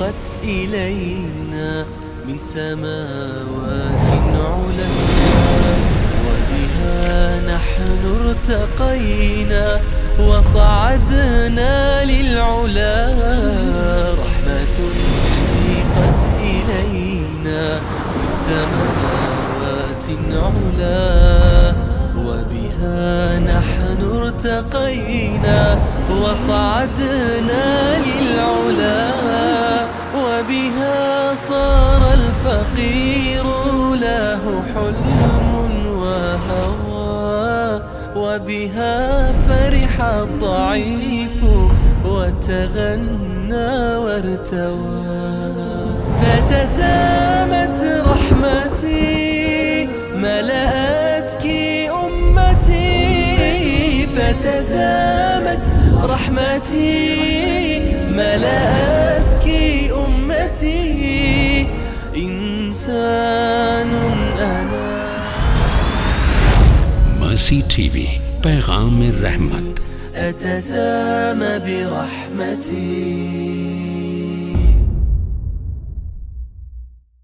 سيقت إلينا من سماوات علا، وبها نحن ارتقينا وصعدنا للعلا. رحمة سيقت إلينا من سماوات علا، وبها نحن ارتقينا وصعدنا للعلا. وبها صار الفقير له حلم وهوى، وبها فرح الضعيف وتغنى وارتوى. فتزامت رحمتي ملأتك أمتي، فتزامت رحمتي ملأتك أمتي. إنسان أنا. Mercy TV पैगाम रहमत। أتسامى برحمتي